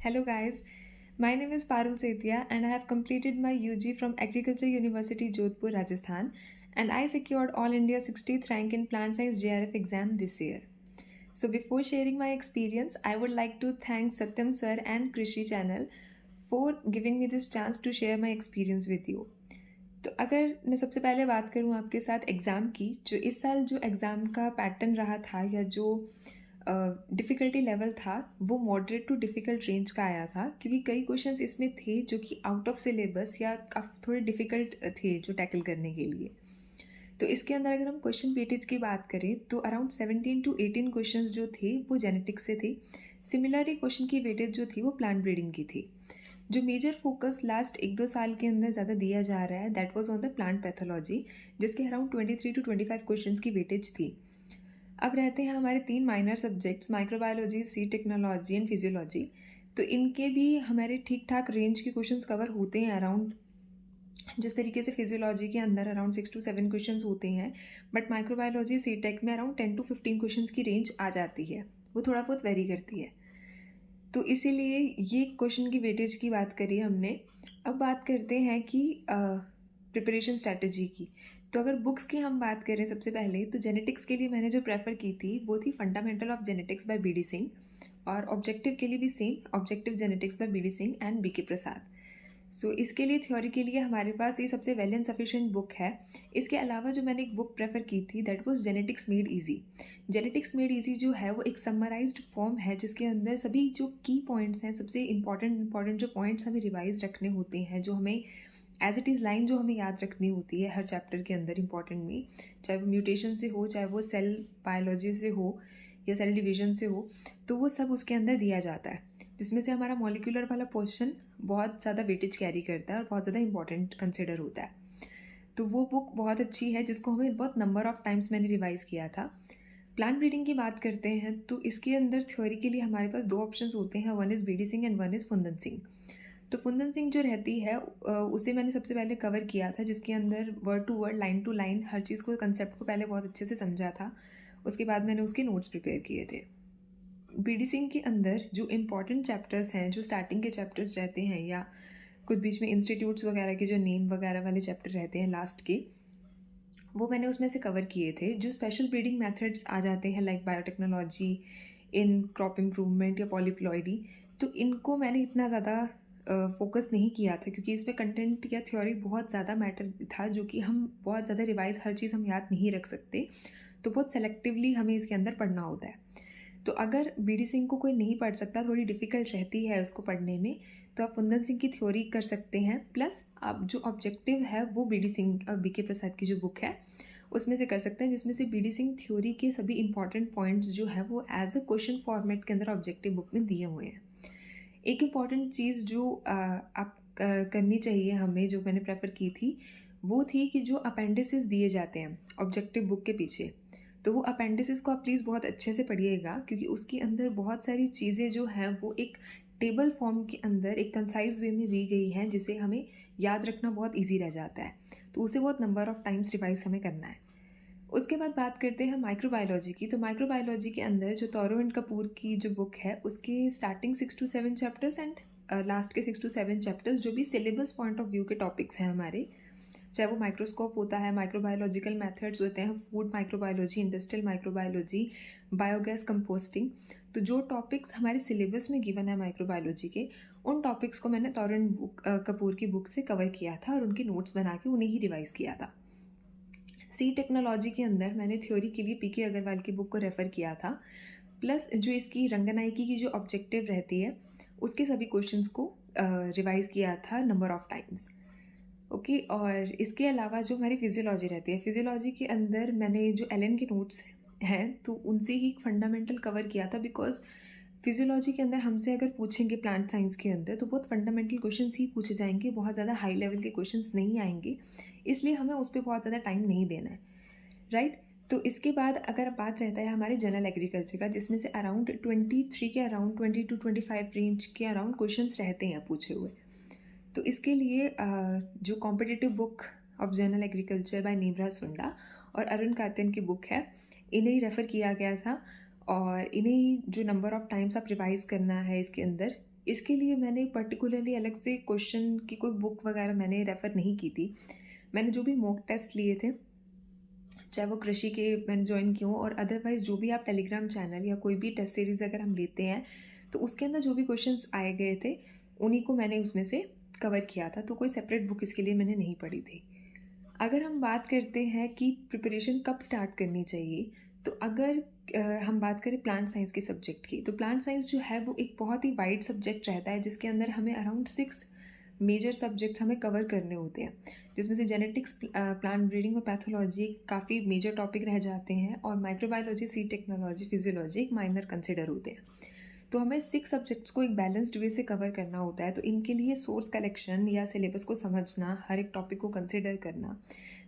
Hello guys, my name is Parul Setia and I have completed my UG from Agriculture University Jodhpur, Rajasthan, and I secured All India 60th rank in Plant Science JRF exam this year. So before sharing my experience, I would like to thank Satyam sir and Krishi channel for giving me this chance to share my experience with you. तो अगर मैं सबसे पहले बात करूँ आपके साथ exam की, जो इस साल जो एग्ज़ाम का पैटर्न रहा था या जो डिफ़िकल्टी लेवल था वो मॉडरेट टू डिफ़िकल्ट रेंज का आया था, क्योंकि कई क्वेश्चंस इसमें थे जो कि आउट ऑफ सिलेबस या थोड़े डिफ़िकल्ट थे जो टैकल करने के लिए। तो इसके अंदर अगर हम क्वेश्चन वेटेज की बात करें तो अराउंड 17 to 18 क्वेश्चंस जो थे वो जेनेटिक्स से थे। सिमिलरली क्वेश्चन की वेटेज जो थी वो प्लांट ब्रीडिंग की थी। जो मेजर फोकस लास्ट 1-2 साल के अंदर ज़्यादा दिया जा रहा है that was on the plant pathology, जिसके अराउंड 23 to 25 क्वेश्चंस की वेटेज थी। अब रहते हैं हमारे 3 minor subjects microbiology, seed technology and physiology. तो इनके भी हमारे ठीक ठाक रेंज के क्वेश्चंस कवर होते हैं अराउंड, जिस तरीके से फिजियोलॉजी के अंदर अराउंड 6 to 7 क्वेश्चंस होते हैं, बट माइक्रोबायोलॉजी सी टेक में अराउंड 10 to 15 क्वेश्चंस की रेंज आ जाती है। वो थोड़ा बहुत वेरी करती है। तो इसीलिए ये क्वेश्चन की वेटेज की बात करी हमने। अब बात करते हैं कि प्रिपरेशन स्ट्रैटेजी की। तो अगर बुक्स की हम बात करें सबसे पहले, तो जेनेटिक्स के लिए मैंने जो प्रेफर की थी वो थी fundamental of genetics by B D Singh, और ऑब्जेक्टिव के लिए भी same objective genetics by B D Singh and B K Prasad. सो इसके लिए थ्योरी के लिए हमारे पास ये सबसे वेल एंड सफिशिएंट बुक है। इसके अलावा जो मैंने एक बुक प्रेफर की थी that was genetics made easy. Genetics made easy जो है वो एक समराइज्ड फॉर्म है जिसके अंदर सभी जो की पॉइंट्स हैं, सबसे इंपॉर्टेंट जो पॉइंट्स हमें रिवाइज रखने होते हैं, जो हमें एज इट इज़ लाइन जो हमें याद रखनी होती है हर चैप्टर के अंदर इंपॉर्टेंट में, चाहे वो म्यूटेशन से हो, चाहे वो सेल बायोलॉजी से हो या सेल डिवीजन से हो, तो वो सब उसके अंदर दिया जाता है, जिसमें से हमारा मॉलिक्यूलर वाला पोर्शन बहुत ज़्यादा वेटेज कैरी करता है और बहुत ज़्यादा इंपॉर्टेंट कंसिडर होता है। तो वो बुक बहुत अच्छी है जिसको हमें बहुत नंबर ऑफ टाइम्स मैंने रिवाइज़ किया था। प्लांट ब्रीडिंग की बात करते हैं तो इसके अंदर थ्योरी के लिए हमारे पास 2 ऑप्शंस होते हैं, one is B D Singh and one is Phundan Singh. तो फुंदन सिंह जो रहती है उसे मैंने सबसे पहले कवर किया था, जिसके अंदर word to word, line to line हर चीज़ को, कंसेप्ट को पहले बहुत अच्छे से समझा था। उसके बाद मैंने उसके नोट्स प्रिपेयर किए थे। बी डी सिंह के अंदर जो इम्पॉर्टेंट चैप्टर्स हैं, जो स्टार्टिंग के चैप्टर्स रहते हैं या कुछ बीच में इंस्टीट्यूट्स वगैरह के जो नेम वगैरह वाले चैप्टर रहते हैं लास्ट के, वो मैंने उसमें से कवर किए थे। जो स्पेशल ब्रीडिंग मेथड्स आ जाते हैं like biotechnology in crop improvement या पॉलीप्लॉइडी, तो इनको मैंने इतना ज़्यादा फोकस नहीं किया था, क्योंकि इसमें कंटेंट या थ्योरी बहुत ज़्यादा मैटर था जो कि हम बहुत ज़्यादा रिवाइज हर चीज़ हम याद नहीं रख सकते, तो बहुत सेलेक्टिवली हमें इसके अंदर पढ़ना होता है। तो अगर बी डी सिंह को कोई नहीं पढ़ सकता, थोड़ी डिफ़िकल्ट रहती है उसको पढ़ने में, तो आप फुंदन सिंह की थ्योरी कर सकते हैं, प्लस आप जो ऑब्जेक्टिव है वो बी डी सिंह और बी के प्रसाद की जो बुक है उसमें से कर सकते हैं, जिसमें से बी डी सिंह थ्योरी के सभी इंपॉर्टेंट पॉइंट्स जो है वो एज अ क्वेश्चन फॉर्मेट के अंदर ऑब्जेक्टिव बुक में दिए हुए हैं। एक इम्पॉर्टेंट चीज़ जो आप करनी चाहिए हमें, जो मैंने प्रेफर की थी, वो थी कि जो अपेंडिसेस दिए जाते हैं ऑब्जेक्टिव बुक के पीछे, तो वो अपेंडिसेस को आप प्लीज़ बहुत अच्छे से पढ़िएगा, क्योंकि उसके अंदर बहुत सारी चीज़ें जो हैं वो एक टेबल फॉर्म के अंदर एक कंसाइज वे में दी गई हैं, जिसे हमें याद रखना बहुत ईजी रह जाता है। तो उसे बहुत नंबर ऑफ टाइम्स रिवाइज हमें करना है। उसके बाद बात करते हैं माइक्रोबायोलॉजी की। तो माइक्रोबायोलॉजी के अंदर जो तौरो एंड कपूर की जो बुक है उसके starting 6 to 7 chapters and last के 6 to 7 चैप्टर्स जो भी सिलेबस पॉइंट ऑफ व्यू के टॉपिक्स हैं हमारे, चाहे वो माइक्रोस्कोप होता है, माइक्रोबायोलॉजिकल मेथड्स होते हैं, food microbiology, industrial microbiology, biogas composting, तो जो टॉपिक्स हमारे सिलेबस में गिवन है माइक्रोबायोलॉजी के, उन टॉपिक्स को मैंने तौर एंड कपूर की बुक से कवर किया था और उनके नोट्स बना के उन्हें ही रिवाइज़ किया था। सी टेक्नोलॉजी के अंदर मैंने थ्योरी के लिए पी के अग्रवाल की बुक को रेफ़र किया था, प्लस जो इसकी रंगनायकी की जो ऑब्जेक्टिव रहती है उसके सभी क्वेश्चंस को रिवाइज़ किया था नंबर ऑफ टाइम्स। ओके, और इसके अलावा जो हमारी फिजियोलॉजी रहती है, फिजियोलॉजी के अंदर मैंने जो एलन के नोट्स हैं तो उनसे ही फंडामेंटल कवर किया था, बिकॉज फिजियोलॉजी के अंदर हमसे अगर पूछेंगे प्लांट साइंस के अंदर तो बहुत फंडामेंटल क्वेश्चंस ही पूछे जाएंगे, बहुत ज़्यादा हाई लेवल के क्वेश्चंस नहीं आएंगे, इसलिए हमें उस पर बहुत ज़्यादा टाइम नहीं देना है, राइट। तो इसके बाद अगर बात रहता है हमारे जनरल एग्रीकल्चर का, जिसमें से अराउंड 23 के अराउंड 20 to 25 रेंज के अराउंड क्वेश्चंस रहते हैं पूछे हुए। तो इसके लिए जो competitive book of general agriculture by Neemra Sunda और अरुण कातिन की बुक है, इन्हें ही रेफ़र किया गया था, और इन्हें ही जो नंबर ऑफ टाइम्स आप रिवाइज़ करना है इसके अंदर, इसके लिए मैंने पर्टिकुलरली अलग से क्वेश्चन की कोई बुक वगैरह मैंने रेफ़र नहीं की थी। मैंने जो भी मॉक टेस्ट लिए थे, चाहे वो कृषि के मैंने जॉइन किए हों और अदरवाइज़ जो भी आप टेलीग्राम चैनल या कोई भी टेस्ट सीरीज़ अगर हम लेते हैं, तो उसके अंदर जो भी क्वेश्चंस आए गए थे, उन्हीं को मैंने उसमें से कवर किया था। तो कोई सेपरेट बुक इसके लिए मैंने नहीं पढ़ी थी। अगर हम बात करते हैं कि प्रिपरेशन कब स्टार्ट करनी चाहिए, तो अगर हम बात करें प्लांट साइंस के सब्जेक्ट की, तो प्लांट साइंस जो है वो एक बहुत ही वाइड सब्जेक्ट रहता है, जिसके अंदर हमें अराउंड 6 मेजर सब्जेक्ट्स हमें कवर करने होते हैं, जिसमें से जेनेटिक्स, प्लांट ब्रीडिंग और पैथोलॉजी काफ़ी मेजर टॉपिक रह जाते हैं, और माइक्रोबायोलॉजी, सीड टेक्नोलॉजी, फिजियोलॉजी एक माइनर कंसिडर होते हैं। तो हमें 6 सब्जेक्ट्स को एक बैलेंस्ड वे से कवर करना होता है। तो इनके लिए सोर्स कलेक्शन या सिलेबस को समझना, हर एक टॉपिक को कंसिडर करना,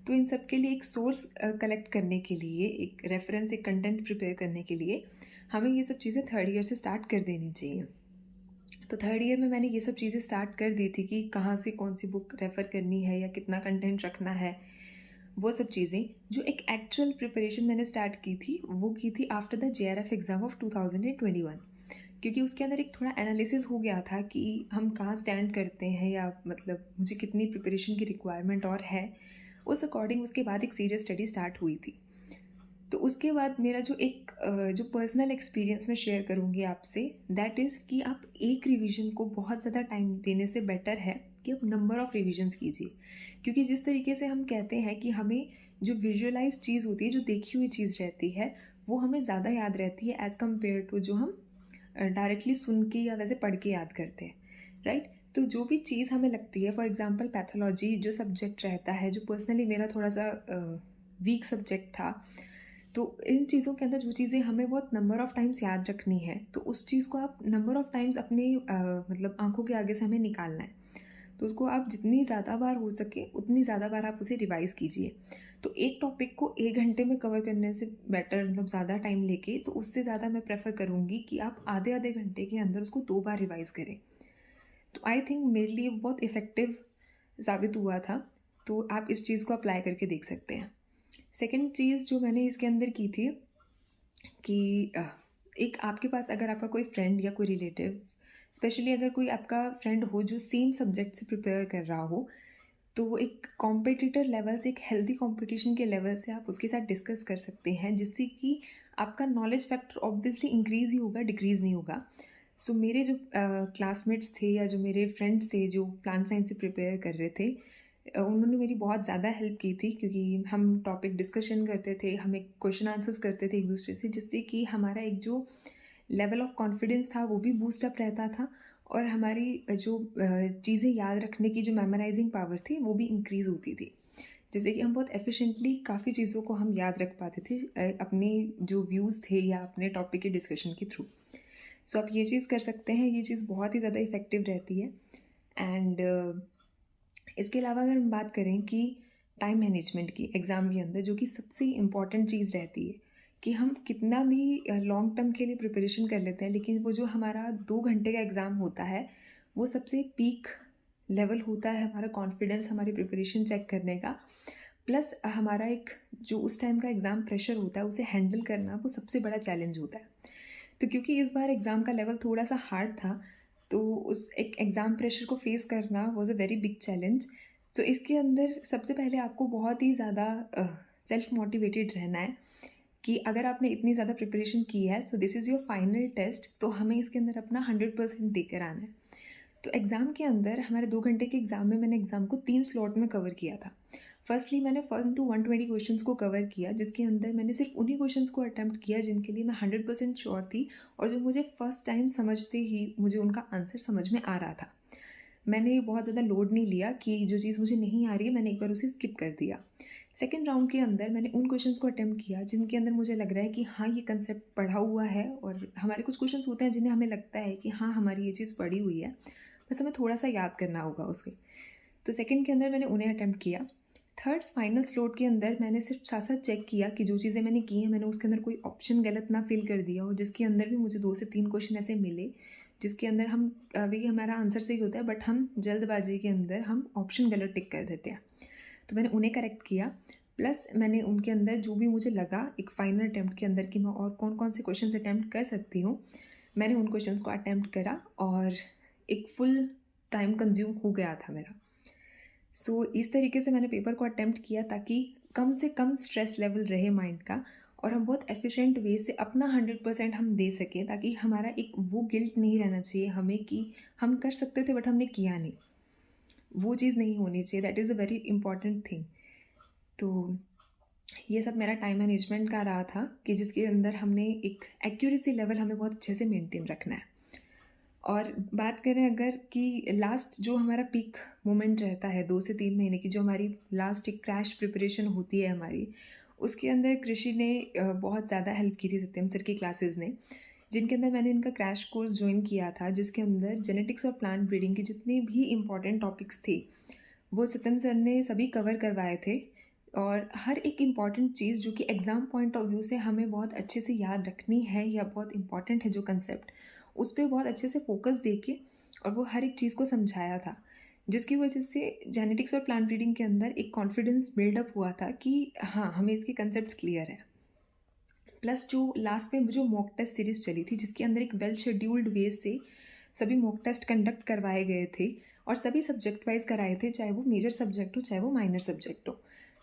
तो इन सब के लिए एक सोर्स कलेक्ट करने के लिए, एक रेफरेंस, एक कंटेंट प्रिपेयर करने के लिए हमें ये सब चीज़ें थर्ड ईयर से स्टार्ट कर देनी चाहिए। तो थर्ड ईयर में मैंने ये सब चीज़ें स्टार्ट कर दी थी कि कहाँ से कौन सी बुक रेफ़र करनी है या कितना कंटेंट रखना है, वो सब चीज़ें। जो एक एक्चुअल प्रिपरेशन मैंने स्टार्ट की थी, वो की थी after the JRF exam of 2021, क्योंकि उसके अंदर एक थोड़ा एनालिसिस हो गया था कि हम कहाँ स्टैंड करते हैं, या मतलब मुझे कितनी प्रिपरेशन की रिक्वायरमेंट और है। उस अकॉर्डिंग उसके बाद एक सीरियस स्टडी स्टार्ट हुई थी। तो उसके बाद मेरा जो एक जो पर्सनल एक्सपीरियंस मैं शेयर करूँगी आपसे, दैट इज़ कि आप एक रिवीजन को बहुत ज़्यादा टाइम देने से बेटर है कि आप नंबर ऑफ़ रिविजन्स कीजिए। क्योंकि जिस तरीके से हम कहते हैं कि हमें जो विजुअलाइज़ चीज़ होती है, जो देखी हुई चीज़ रहती है, वो हमें ज़्यादा याद रहती है एज़ कम्पेयर टू जो हम डायरेक्टली सुन के या वैसे पढ़ के याद करते हैं, राइट? तो जो भी चीज़ हमें लगती है, फॉर एग्ज़ाम्पल पैथोलॉजी जो सब्जेक्ट रहता है, जो पर्सनली मेरा थोड़ा सा वीक सब्जेक्ट था, तो इन चीज़ों के अंदर जो चीज़ें हमें बहुत नंबर ऑफ़ टाइम्स याद रखनी है, तो उस चीज़ को आप नंबर ऑफ़ टाइम्स अपने मतलब आँखों के आगे से हमें निकालना है। तो उसको आप जितनी ज़्यादा बार हो सके उतनी ज़्यादा बार आप उसे रिवाइज़ कीजिए। तो एक टॉपिक को 1 घंटे में कवर करने से बेटर, मतलब ज़्यादा टाइम लेके, तो उससे ज़्यादा मैं प्रेफ़र करूँगी कि आप आधे-आधे घंटे के अंदर उसको 2 बार रिवाइज़ करें। तो आई थिंक मेरे लिए बहुत इफ़ेक्टिव साबित हुआ था। तो आप इस चीज़ को अप्लाई करके देख सकते हैं। सेकंड चीज़ जो मैंने इसके अंदर की थी कि एक आपके पास अगर आपका कोई फ्रेंड या कोई रिलेटिव, स्पेशली अगर कोई आपका फ्रेंड हो जो सेम सब्जेक्ट से प्रिपेयर कर रहा हो, तो एक कॉम्पिटिटर लेवल से, एक हेल्दी कंपटीशन के लेवल से आप उसके साथ डिस्कस कर सकते हैं, जिससे कि आपका नॉलेज फैक्टर ऑब्वियसली इंक्रीज़ ही होगा, डिक्रीज़ नहीं होगा। सो मेरे जो क्लासमेट्स थे या जो मेरे फ्रेंड्स थे जो प्लांट साइंस से प्रिपेयर कर रहे थे, उन्होंने मेरी बहुत ज़्यादा हेल्प की थी, क्योंकि हम टॉपिक डिस्कशन करते थे, हम एक क्वेश्चन आंसर्स करते थे एक दूसरे से, जिससे कि हमारा एक जो लेवल ऑफ कॉन्फिडेंस था वो भी बूस्ट अप रहता था, और हमारी जो चीज़ें याद रखने की जो मेमोराइजिंग पावर थी वो भी इंक्रीज़ होती थी, जैसे कि हम बहुत एफिशिएंटली काफ़ी चीज़ों को हम याद रख पाते थे अपने जो व्यूज़ थे या अपने टॉपिक के डिस्कशन के थ्रू। सो आप ये चीज़ कर सकते हैं, ये चीज़ बहुत ही ज़्यादा इफ़ेक्टिव रहती है। एंड इसके अलावा अगर हम बात करें कि टाइम मैनेजमेंट की एग्ज़ाम के अंदर, जो कि सबसे इम्पॉर्टेंट चीज़ रहती है, कि हम कितना भी लॉन्ग टर्म के लिए प्रिपरेशन कर लेते हैं, लेकिन वो जो हमारा 2 घंटे का एग्ज़ाम होता है, वो सबसे पीक लेवल होता है हमारा कॉन्फिडेंस, हमारी प्रिपरेशन चेक करने का। प्लस हमारा एक जो उस टाइम का एग्ज़ाम प्रेशर होता है, उसे हैंडल करना वो सबसे बड़ा चैलेंज होता है। तो क्योंकि इस बार एग्ज़ाम का लेवल थोड़ा-सा हार्ड था, तो उस एक एग्ज़ाम प्रेशर को फ़ेस करना was a very big challenge. So इसके अंदर सबसे पहले आपको बहुत ही ज़्यादा सेल्फ मोटिवेटेड रहना है कि अगर आपने इतनी ज़्यादा प्रिपरेशन की है, so this is your final test, तो हमें इसके अंदर अपना 100% देकर आना है। तो एग्ज़ाम के अंदर हमारे 2 घंटे के एग्ज़ाम में मैंने एग्ज़ाम को 3 स्लॉट में कवर किया था। फर्स्टली मैंने 1 टू 120 क्वेश्चंस को कवर किया, जिसके अंदर मैंने सिर्फ उन्हीं क्वेश्चंस को अटेम्प्ट किया जिनके लिए मैं 100% श्योर थी, और जो मुझे फर्स्ट टाइम समझते ही मुझे उनका आंसर समझ में आ रहा था। मैंने बहुत ज़्यादा लोड नहीं लिया कि जो चीज़ मुझे नहीं आ रही है मैंने एक बार उसे स्किप कर दिया। सेकंड राउंड के अंदर मैंने उन क्वेश्चंस को अटेम्प्ट किया जिनके अंदर मुझे लग रहा है कि हाँ, ये कंसेप्ट पढ़ा हुआ है, और हमारे कुछ क्वेश्चंस होते हैं जिन्हें हमें लगता है कि हाँ, हमारी ये चीज़ पढ़ी हुई है, बस हमें थोड़ा-सा याद करना होगा उसके। तो सेकंड के अंदर मैंने उन्हें अटेम्प्ट किया। थर्ड फाइनल स्लॉट के अंदर मैंने सिर्फ साथ-साथ चेक किया कि जो चीज़ें मैंने की हैं, मैंने उसके अंदर कोई ऑप्शन गलत ना फ़िल कर दिया हो, जिसके अंदर भी मुझे 2 से 3 क्वेश्चन ऐसे मिले, जिसके अंदर हम वही हमारा आंसर सही होता है, बट हम जल्दबाज़ी के अंदर हम ऑप्शन गलत टिक कर देते हैं। तो मैंने उन्हें करेक्ट किया, प्लस मैंने उनके अंदर जो भी मुझे लगा एक फाइनल अटेम्प्ट के अंदर कि मैं और कौन-कौन से क्वेश्चंस अटेम्प्ट कर सकती हूँ, मैंने उन क्वेश्चंस को अटेम्प्ट करा, और एक फुल टाइम कंज्यूम हो गया था मेरा। सो इस तरीके से मैंने पेपर को अटेम्प्ट किया ताकि कम से कम स्ट्रेस लेवल रहे माइंड का, और हम बहुत एफिशिएंट वे से अपना 100% हम दे सकें, ताकि हमारा एक वो गिल्ट नहीं रहना चाहिए हमें कि हम कर सकते थे बट हमने किया नहीं। वो चीज़ नहीं होनी चाहिए। That is a very important thing. तो ये सब मेरा टाइम मैनेजमेंट का रहा था कि जिसके अंदर हमने एक एक्यूरेसी लेवल हमें बहुत अच्छे से मेंटेन रखना है। और बात करें अगर कि लास्ट जो हमारा पीक मोमेंट रहता है 2 से 3 महीने की, जो हमारी लास्ट एक क्रैश प्रिपरेशन होती है हमारी, उसके अंदर कृषि ने बहुत ज़्यादा हेल्प की थी, सत्यम सर की क्लासेस ने, जिनके अंदर मैंने इनका क्रैश कोर्स ज्वाइन किया था, जिसके अंदर जेनेटिक्स और प्लांट ब्रीडिंग के जितने भी इंपॉर्टेंट टॉपिक्स थे वो सत्यम सर ने सभी कवर करवाए थे। और हर एक इम्पॉर्टेंट चीज़ जो कि एग्ज़ाम पॉइंट ऑफ व्यू से हमें बहुत अच्छे से याद रखनी है या बहुत इंपॉर्टेंट है जो कंसेप्ट, उस पर बहुत अच्छे से फोकस दे के और वो हर एक चीज़ को समझाया था, जिसकी वजह से जेनेटिक्स और प्लांट ब्रीडिंग के अंदर एक कॉन्फिडेंस बिल्डअप हुआ था कि हाँ, हमें इसके कंसेप्ट क्लियर है। प्लस जो लास्ट में जो मॉक टेस्ट सीरीज़ चली थी, जिसके अंदर एक वेल शेड्यूल्ड वे से सभी मॉक टेस्ट कंडक्ट करवाए गए थे और सभी सब्जेक्ट वाइज कराए थे, चाहे वो मेजर सब्जेक्ट हो चाहे वो माइनर सब्जेक्ट हो।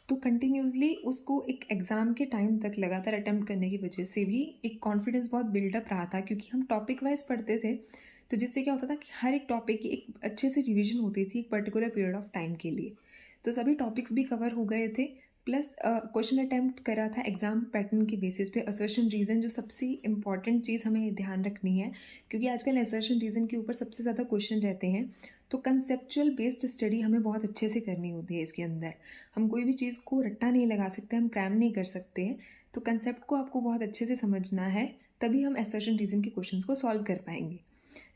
तो कंटिन्यूसली उसको एक एग्ज़ाम के टाइम तक लगातार अटेम्प्ट करने की वजह से भी एक कॉन्फिडेंस बहुत बिल्डअप रहा था, क्योंकि हम टॉपिक वाइज पढ़ते थे। तो जिससे क्या होता था कि हर एक टॉपिक की एक अच्छे से रिवीजन होती थी एक पर्टिकुलर पीरियड ऑफ टाइम के लिए। तो सभी टॉपिक्स भी कवर हो गए थे। प्लस क्वेश्चन अटैम्प्ट करा था एग्जाम पैटर्न के बेसिस पे, असर्शन रीज़न जो सबसे इंपॉर्टेंट चीज़ हमें ध्यान रखनी है, क्योंकि आजकल असर्शन रीज़न के ऊपर सबसे ज़्यादा क्वेश्चन रहते हैं। तो कंसेप्चुअल बेस्ड स्टडी हमें बहुत अच्छे से करनी होती है। इसके अंदर हम कोई भी चीज़ को रट्टा नहीं लगा सकते, हम क्रैम नहीं कर सकते हैं। तो कंसेप्ट को आपको बहुत अच्छे से समझना है, तभी हम असर्शन रीज़न के क्वेश्चंस को सॉल्व कर पाएंगे।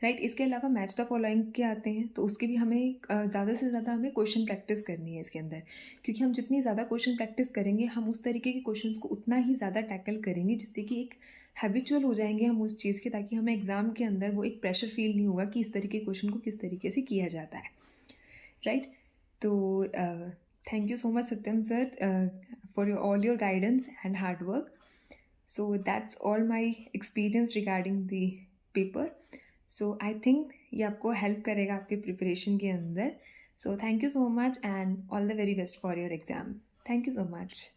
राइट। इसके अलावा मैच द फॉलोइंग के आते हैं, तो उसके भी हमें ज़्यादा से ज़्यादा हमें क्वेश्चन प्रैक्टिस करनी है इसके अंदर, क्योंकि हम जितनी ज़्यादा क्वेश्चन प्रैक्टिस करेंगे हम उस तरीके के क्वेश्चंस को उतना ही ज़्यादा टैकल करेंगे, जिससे कि एक हैबिचुअल हो जाएंगे हम उस चीज़ के, ताकि हमें एग्ज़ाम के अंदर वो एक प्रेशर फील नहीं होगा कि इस तरीके के क्वेश्चन को किस तरीके से किया जाता है। राइट। तो thank you so much Satyam sir for your all your guidance and hard work. So that's all my experience regarding the paper. So I think ये आपको हेल्प करेगा आपके प्रिपरेशन के अंदर। So thank you so much and all the very best for your exam. Thank you so much.